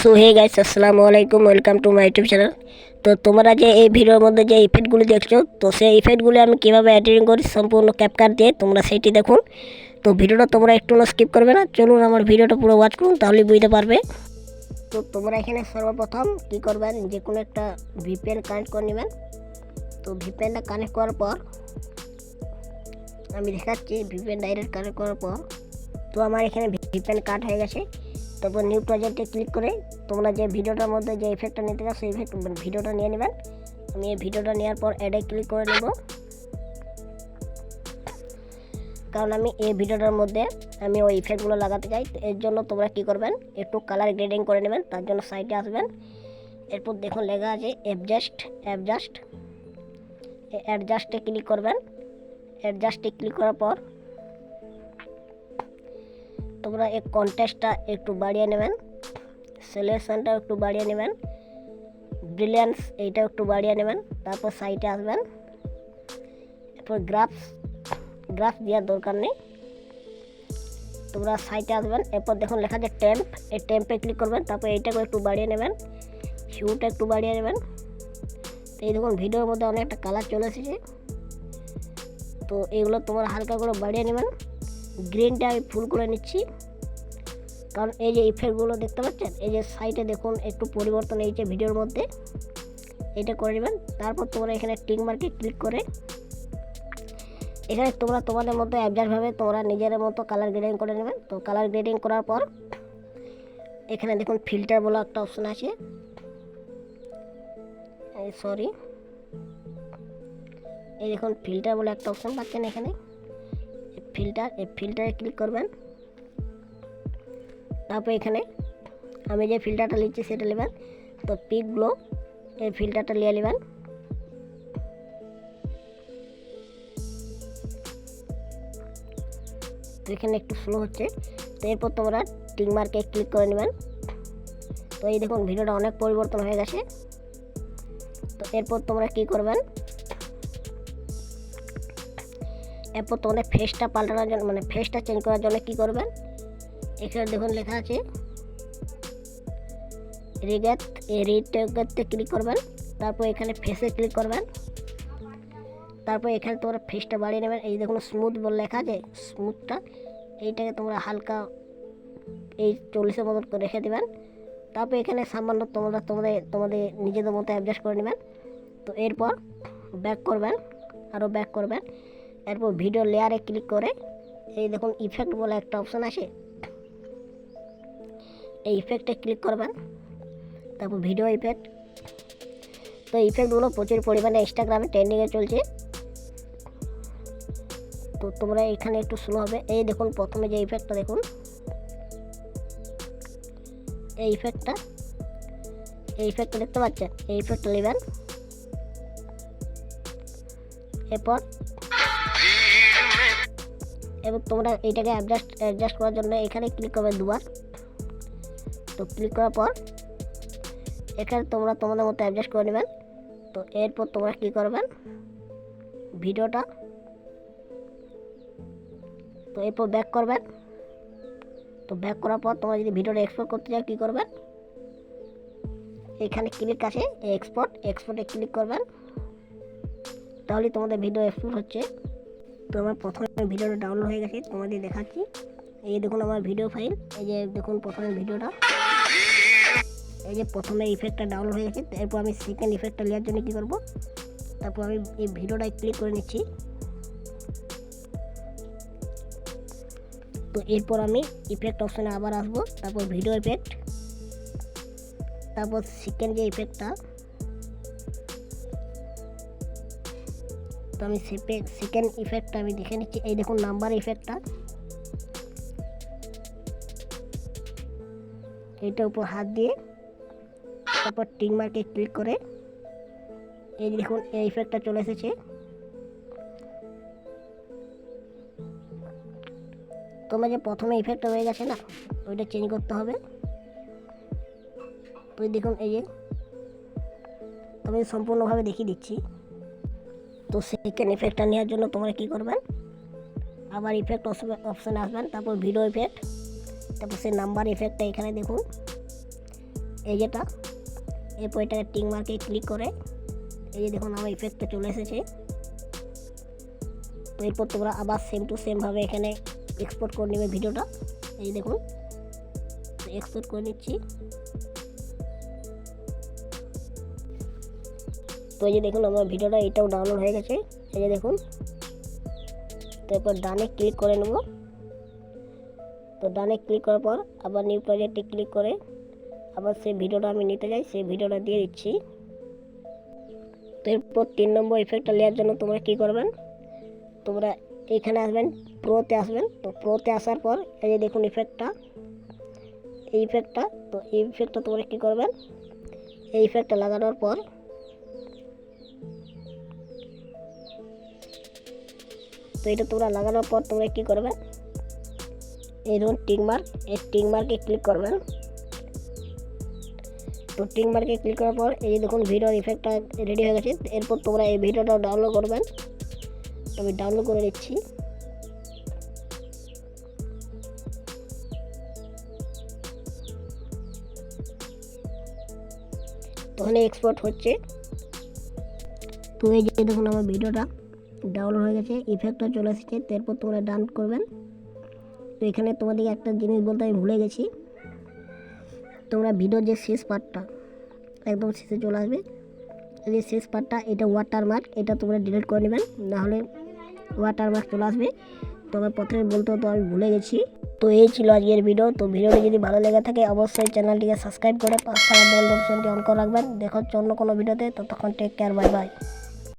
So hey guys, আসসালামু আলাইকুম, welcome to my YouTube channel. তো তোমরা যে এই ভিডিওর মধ্যে যে ইফেক্টগুলি দেখছো, তো সেই ইফেক্টগুলি আমি কীভাবে এডিটিং করি সম্পূর্ণ ক্যাপকাট দিয়ে, তোমরা সেইটি দেখুন। তো ভিডিওটা তোমরা একটু স্কিপ করবে না, চলুন আমার ভিডিওটা পুরো ওয়াচ করুন, তাহলেই বুঝতে পারবে। তো তোমরা এখানে সর্বপ্রথম কী করবেন, যে কোনো একটা ভিপিএন কানেক্ট করে নেবেন। তো ভিপিএনটা কানেক্ট করার পর আমি দেখাচ্ছি, ভিপিএন ডাইরেক্ট কানেক্ট করার পর তো আমার এখানে ভিপিএন কাট হয়ে গেছে। তারপর নিউ প্রজেক্টে ক্লিক করে তোমরা যে ভিডিওটার মধ্যে যে ইফেক্টটা নিতে চাও সেই ভিডিওটা নিয়ে নেবেন। আমি এই ভিডিওটা নেওয়ার পর অ্যাডে ক্লিক করে নেব, কারণ আমি এই ভিডিওটার মধ্যে আমি ওই ইফেক্টগুলো লাগাতে চাই। তো এর জন্য তোমরা কী করবেন, একটু কালার গ্রেডিং করে নেবেন। তার জন্য সাইডে আসবেন, এরপর দেখুন লেখা আছে অ্যাডজাস্টে ক্লিক করবেন। অ্যাডজাস্টে ক্লিক করার পর তোমরা এই কন্ট্রাস্টটা একটু বাড়িয়ে নেবেন, সিলেকশনটা একটু বাড়িয়ে নেবেন, ব্রিলিয়ান্স এইটা একটু বাড়িয়ে নেবেন। তারপর সাইটে আসবেন, এরপর গ্রাফ দেওয়ার দরকার নেই, তোমরা সাইটে আসবেন। এরপর দেখুন লেখা আছে টেম্প, এই টেম্পে ক্লিক করবেন। তারপর এইটাকে একটু বাড়িয়ে নেবেন, হিউটা একটু বাড়িয়ে নেবেন। তো এই দেখুন ভিডিওর মধ্যে অনেকটা কালার চলে এসেছে। তো এইগুলো তোমরা হালকা করে বাড়িয়ে নেবেন। গ্রিনটা আমি ফুল করে নিচ্ছি, কারণ এই যে ইফেক্টগুলো দেখতে পাচ্ছেন, এই যে সাইডে দেখুন একটু পরিবর্তন হয়েছে ভিডিওর মধ্যে, এটা করে নেবেন। তারপর তোমরা এখানে টিক মার্কে ক্লিক করে এখানে তোমরা তোমাদের মতো অ্যাডজাস্টভাবে তোমরা নিজের মতো কালার গ্রেডিং করে নেবেন। তো কালার গ্রেডিং করার পর এখানে দেখুন ফিল্টার বলে একটা অপশন আছে, এই দেখুন ফিল্টার বলে একটা অপশন পাচ্ছেন এখানে, এই ফিল্টারে ক্লিক করবেন। তারপর এখানে আমি যে ফিল্টারটা নিচ্ছি সেটা নেবেন। তো পিক গ্লো এই ফিল্টারটা নিয়ে নেবেন। তো এখানে একটু স্লো হচ্ছে। তো এরপর তোমরা টিক মার্কে ক্লিক করে নেবেন। তো এই দেখুন ভিডিওটা অনেক পরিবর্তন হয়ে গেছে। তো এরপর তোমরা কী করবেন, এরপর তোমাদের ফেসটা পাল্টানোর জন্য মানে ফেসটা চেঞ্জ করার জন্য কী করবেন, এখানে দেখুন লেখা আছে রিটেতে ক্লিক করবেন। তারপর এখানে ফেসে ক্লিক করবেন। তারপর এখানে তোমরা ফেসটা বাড়িয়ে নেবেন। এই দেখুন স্মুথ বলে লেখা আছে, স্মুথটা এইটাকে তোমরা হালকা এই 40-এর মতো করে রেখে দেবেন। তারপর এখানে সামান্য তোমাদের নিজেদের মতো অ্যাডজাস্ট করে নেবেন। তো এরপর ব্যাক করবেন। এরপর ভিডিও লেয়ারে ক্লিক করে এই দেখুন ইফেক্ট বলে একটা অপশান আছে, এই ইফেক্টে ক্লিক করবেন। তারপর ভিডিও ইফেক্ট। তো ইফেক্টগুলো প্রচুর পরিমাণে ইনস্টাগ্রামে ট্রেন্ডিংয়ে চলছে। তো তোমরা এখানে একটু স্লো হবে। এই দেখুন প্রথমে যে ইফেক্টটা দেখুন, এই ইফেক্টটা দেখতে পাচ্ছেন, এই ইফেক্টটা নেবেন। এবার তোমরা এইটাকে অ্যাডজাস্ট করার জন্য এখানে ক্লিক করবে দুবার। তো ক্লিক করার পর এখানে তোমরা তোমাদের মতো অ্যাডজাস্ট করে নেবেন। তো এরপর তোমরা কী করবেন, ভিডিওটা তো এরপর ব্যাক করবেন। তো ব্যাক করার পর তোমরা যদি ভিডিওটা এক্সপোর্ট করতে চাও কী করবেন, এখানে ক্লিক আছে এক্সপোর্টে ক্লিক করবেন, তাহলে তোমাদের ভিডিও এক্সপোর্ট হচ্ছে। তো আমার প্রথমে ভিডিওটা ডাউনলোড হয়ে গেছে, তোমাদের দেখাচ্ছি। এই দেখুন আমার ভিডিও ফাইল, এই যে দেখুন প্রথমে ভিডিওটা, এই যে প্রথমে ইফেক্টটা ডাউনলোড হয়ে গেছে। এরপর আমি সেকেন্ড ইফেক্টটা নেওয়ার জন্য কী করবো, তারপর আমি এই ভিডিওটায় ক্লিক করে নিচ্ছি। তো এরপর আমি ইফেক্ট অপশানে আবার আসবো, তারপর ভিডিও ইফেক্ট, তারপর সেকেন্ড যে ইফেক্টটা, তো আমি সেকেন্ড ইফেক্টটা আমি দেখে নিচ্ছি। এই দেখুন নাম্বার ইফেক্টটা, এইটার উপর হাত দিয়ে তারপর টিক মার্কে ক্লিক করে এই দেখুন এই ইফেক্টটা চলে এসেছে। তোমরা যে প্রথমে ইফেক্টটা হয়ে গেছে না, ওইটা চেঞ্জ করতে হবে। তো দেখুন এই যে আমি সম্পূর্ণভাবে দেখিয়ে দিচ্ছি। তো সেকেন্ড ইফেক্টটা নেওয়ার জন্য তোমরা কী করবেন, আবার ইফেক্ট অপশানে আসবেন, তারপর ভিডিও ইফেক্ট, তারপর সেই নাম্বার ইফেক্টটা এখানে দেখুন এই যেটা, এরপর এটাকে টিক মার্কে ক্লিক করে এই যে দেখুন আমার ইফেক্টটা চলে এসেছে। তো এরপর তোমরা আবার সেম টু সেমভাবে এখানে এক্সপোর্ট করে নেবে ভিডিওটা। এই যে দেখুন এক্সপোর্ট করে নিচ্ছি। তো এই যে দেখুন আমার ভিডিওটা এটাও ডাউনলোড হয়ে গেছে। এই যে দেখুন, তারপর ডানে ক্লিক করে নেব। তো ডানে ক্লিক করার পর আবার নিউ প্রজেক্টে ক্লিক করে আবার সেই ভিডিওটা আমি নিতে যাই, সেই ভিডিওটা দিয়ে দিচ্ছি। তো এরপর 3 নম্বর ইফেক্টটা নেওয়ার জন্য তোমরা কী করবেন, তোমরা এখানে আসবেন, প্রোতে আসবেন। তো প্রোতে আসার পর এই যে দেখুন ইফেক্টটা, এই ইফেক্টটা, তো এই ইফেক্টটা তোমরা কী করবেন, এই ইফেক্টটা লাগানোর পর তো এটা তোমরা লাগানোর পর তোমরা কী করবে, এই ধরুন টিক মার্ক, এই টিক মার্কে ক্লিক করবেন। তো টিক মার্কে ক্লিক করার পর এই যে দেখুন ভিডিওর ইফেক্টটা রেডি হয়ে গেছে। এরপর তোমরা এই ভিডিওটা ডাউনলোড করবেন। তো আমি ডাউনলোড করে নিচ্ছি। তো এখানে এক্সপোর্ট হচ্ছে। তো এই যে দেখুন আমার ভিডিওটা ডাউনলোড হয়ে গেছে, ইফেক্টটা চলে এসেছে। তারপর তোমরা ডান করবেন। তো এখানে তোমাদেরকে একটা জিনিস বলতে আমি ভুলে গেছি, তোমরা ভিডিওর যে শেষ পার্টটা একদম শেষে চলে আসবে, এই যে শেষ পার্টটা এটা ওয়াটারমার্ক, এটা তোমরা ডিলিট করে নেবেন, নাহলে ওয়াটারমার্ক চলে আসবে। তো আমার প্রথমে বলতে হতো, আমি ভুলে গেছি। তো এই ছিল আজকের ভিডিও। তো ভিডিওটি যদি ভালো লেগে থাকে অবশ্যই চ্যানেলটিকে সাবস্ক্রাইব করে পাশে থাকা বেল নোটিফিকেশনটি অন করে রাখবেন। দেখা হচ্ছে অন্য কোনো ভিডিওতে। ততক্ষণ টেক কেয়ার, বাই বাই।